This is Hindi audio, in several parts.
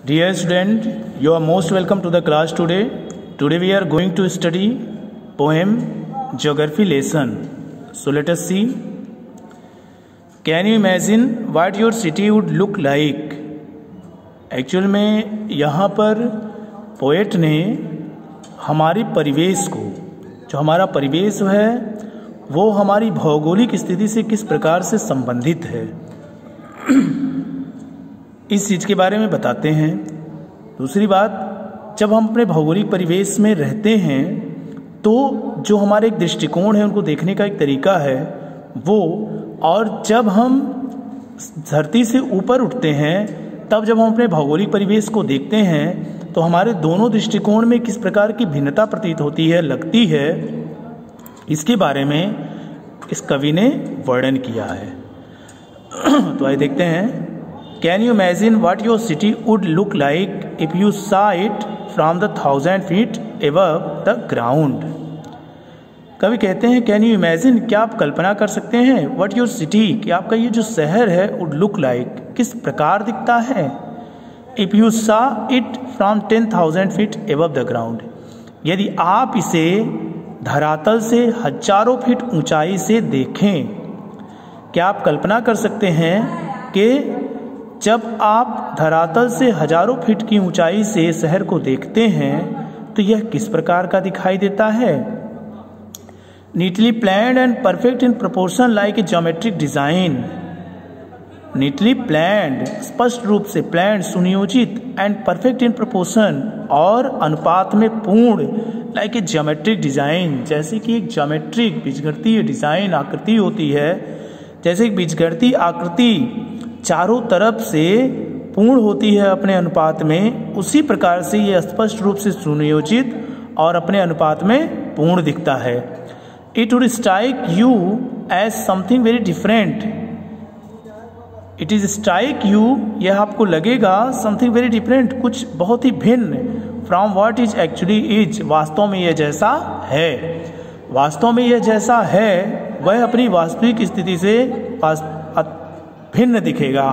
Dear student, you are most welcome to the class today. Today we are going to study poem geography lesson. So let us see. Can you imagine what your city would look like? Actual में यहाँ पर पोएट ने हमारे परिवेश को, जो हमारा परिवेश है वो हमारी भौगोलिक स्थिति से किस प्रकार से संबंधित है, इस चीज़ के बारे में बताते हैं। दूसरी बात, जब हम अपने भौगोलिक परिवेश में रहते हैं तो जो हमारे एक दृष्टिकोण है, उनको देखने का एक तरीका है वो, और जब हम धरती से ऊपर उठते हैं तब जब हम अपने भौगोलिक परिवेश को देखते हैं तो हमारे दोनों दृष्टिकोण में किस प्रकार की भिन्नता प्रतीत होती है, लगती है, इसके बारे में इस कवि ने वर्णन किया है। तो आइए देखते हैं। Can you imagine what your city would look like if you saw it from the 1000 feet above the ground. कवि कहते हैं कैन यू इमेजिन, क्या आप कल्पना कर सकते हैं, व्हाट योर सिटी, कि आपका ये जो शहर है वुड लुक लाइक, किस प्रकार दिखता है, if you saw it from 10,000 feet above the ground, यदि आप इसे धरातल से हजारों फीट ऊंचाई से देखें। क्या आप कल्पना कर सकते हैं कि जब आप धरातल से हजारों फीट की ऊंचाई से शहर को देखते हैं तो यह किस प्रकार का दिखाई देता है। Neatly planned and perfect in proportion like a geometric design. Neatly planned, स्पष्ट रूप से, प्लान्ड सुनियोजित, एंड परफेक्ट इन प्रोपोर्शन, और अनुपात में पूर्ण, लाइक ए ज्योमेट्रिक डिजाइन, जैसे कि एक ज्योमेट्रिक बीजगणितीय डिजाइन आकृति होती है, जैसे एक बीजगणितीय आकृति चारों तरफ से पूर्ण होती है अपने अनुपात में, उसी प्रकार से यह स्पष्ट रूप से सुनियोजित और अपने अनुपात में पूर्ण दिखता है। It would strike you as something very different. It is strike you, यह आपको लगेगा, समथिंग वेरी डिफरेंट, कुछ बहुत ही भिन्न, from what is actually is, वास्तव में यह जैसा है। वास्तव में यह जैसा है वह अपनी वास्तविक स्थिति से भिन्न दिखेगा।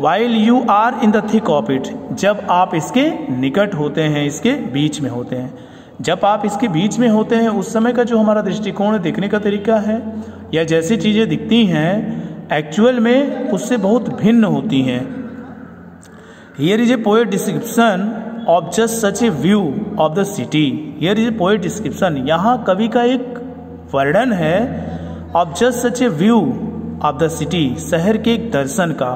While you are in the thick of it, जब आप इसके निकट होते हैं, इसके बीच में होते हैं, जब आप इसके बीच में होते हैं उस समय का जो हमारा दृष्टिकोण देखने का तरीका है, या जैसी चीज़ें दिखती हैं एक्चुअल में उससे बहुत भिन्न होती हैं। Here is a poet description of just such A view of the city. Here is a poet description, यहाँ कवि का एक वर्णन है, of just such A view of the city, शहर के एक दर्शन का।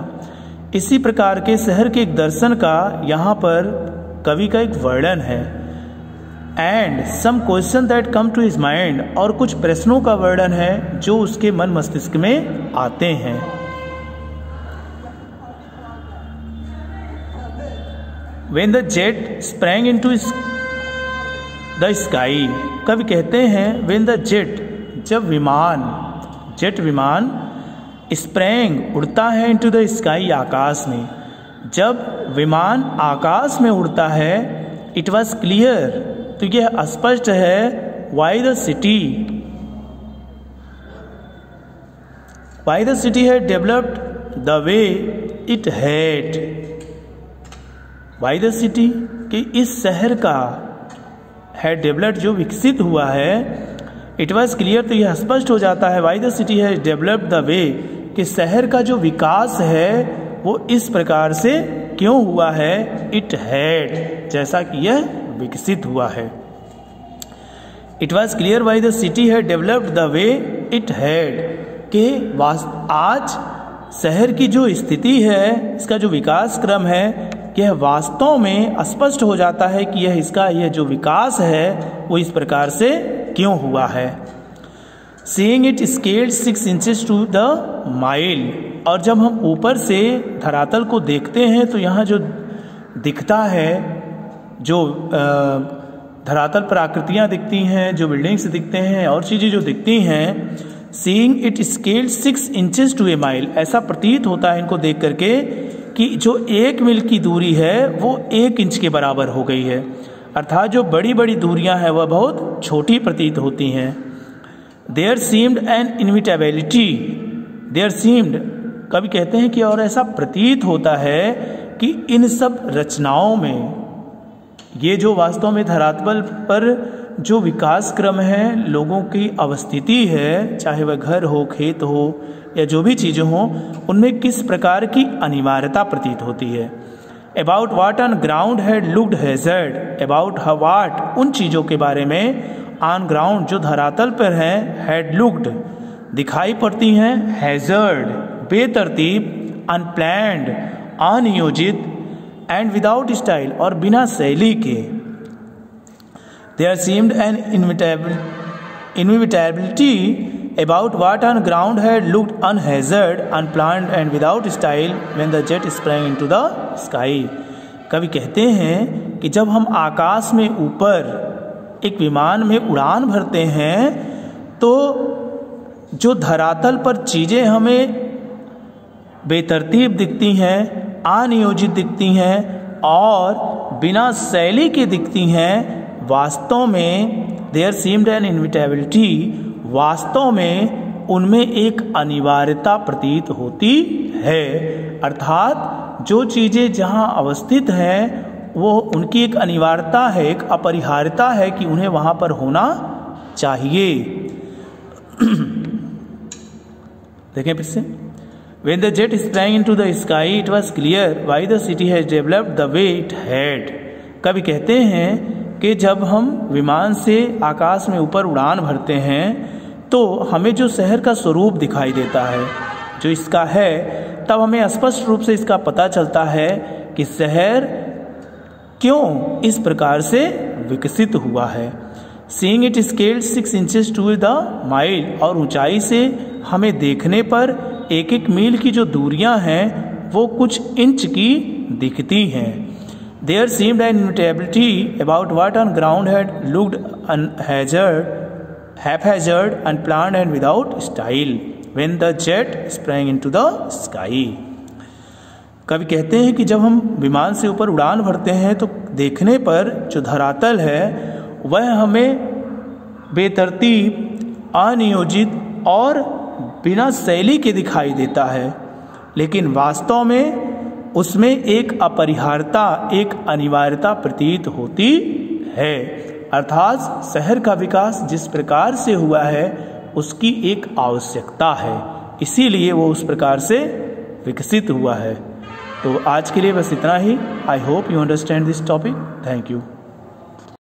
इसी प्रकार के शहर के एक दर्शन का यहाँ पर कवि का एक वर्णन है। And some question that come to his mind, और कुछ प्रश्नों का वर्णन है जो उसके मन मस्तिष्क में आते हैं। When the jet sprang into the sky, कवि कहते हैं when the jet, जब विमान, जेट विमान, स्प्रैंग, उड़ता है, इनटू द स्काई, आकाश में, जब विमान आकाश में उड़ता है, इट वॉज क्लियर, तो यह स्पष्ट है, Y the city had developed the way it had. Y the city, कि इस शहर का है डेवलप्ड, जो विकसित हुआ है, इट वॉज क्लियर, तो यह स्पष्ट हो जाता है, Y the city had developed the वे, कि शहर का जो विकास है वो इस प्रकार से क्यों हुआ है, इट हैड, जैसा कि यह विकसित हुआ है। It was clear why the city had developed the way it had, कि आज शहर की जो स्थिति है, इसका जो विकास क्रम है, यह वास्तव में स्पष्ट हो जाता है कि यह जो विकास है वो इस प्रकार से क्यों हुआ है। Seeing it scaled 6 inches to the mile, और जब हम ऊपर से धरातल को देखते हैं तो यहाँ जो दिखता है, जो धरातल पर आकृतियाँ दिखती हैं, जो बिल्डिंग्स दिखते हैं और चीज़ें जो दिखती हैं, seeing it scaled 6 inches to a mile, ऐसा प्रतीत होता है इनको देख करके कि जो 1 मील की दूरी है वो 1 इंच के बराबर हो गई है, अर्थात जो बड़ी बड़ी दूरियां हैं वह बहुत छोटी प्रतीत होती हैं। There seemed an inevitability, there seemed, कवि कहते हैं कि और ऐसा प्रतीत होता है कि कि इन सब रचनाओं में ये जो वास्तव में धरातल पर जो विकास क्रम है, लोगों की अवस्थिति है, चाहे वह घर हो, खेत हो या जो भी चीज़ें हों, उनमें किस प्रकार की अनिवार्यता प्रतीत होती है। About what on ground had looked hazard, about what उन चीज़ों के बारे में, ऑन ग्राउंड जो धरातल पर हैं, हैड लुक्ड दिखाई पड़ती हैं, हैजर्ड बेतरतीब, अनप्लैंड अनियोजित, एंड विदाउट स्टाइल और बिना शैली के। There seemed an inevitability about what on ground had looked haphazard, unplanned and without style when the jet sprang into the sky. कवि कहते हैं कि जब हम आकाश में ऊपर एक विमान में उड़ान भरते हैं तो जो धरातल पर चीज़ें हमें बेतरतीब दिखती हैं, अनियोजित दिखती हैं और बिना शैली के दिखती हैं, वास्तव में देयर सीम्ड एन इनविटेबिलिटी, वास्तव में उनमें एक अनिवार्यता प्रतीत होती है। अर्थात जो चीज़ें जहाँ अवस्थित हैं वो उनकी एक अनिवार्यता है, एक अपरिहार्यता है कि उन्हें वहाँ पर होना चाहिए। देखें फिर से, When the jet sprang into the sky, it was clear why the city has developed the way it had. कवि कहते हैं कि जब हम विमान से आकाश में ऊपर उड़ान भरते हैं तो हमें जो शहर का स्वरूप दिखाई देता है, जो इसका है, तब हमें स्पष्ट रूप से इसका पता चलता है कि शहर क्यों इस प्रकार से विकसित हुआ है। Seeing it scaled 6 inches to the mile, और ऊंचाई से हमें देखने पर एक एक मील की जो दूरियां हैं वो कुछ इंच की दिखती हैं। There seemed an inevitability about what on ground had looked haphazard, unplanned and without style when the jet sprang into the sky. कवि कहते हैं कि जब हम विमान से ऊपर उड़ान भरते हैं तो देखने पर जो धरातल है वह हमें बेतरतीब, अनियोजित और बिना शैली के दिखाई देता है, लेकिन वास्तव में उसमें एक अपरिहार्यता, एक अनिवार्यता प्रतीत होती है। अर्थात शहर का विकास जिस प्रकार से हुआ है उसकी एक आवश्यकता है, इसीलिए वो उस प्रकार से विकसित हुआ है। तो आज के लिए बस इतना ही। I hope you understand this topic. Thank you.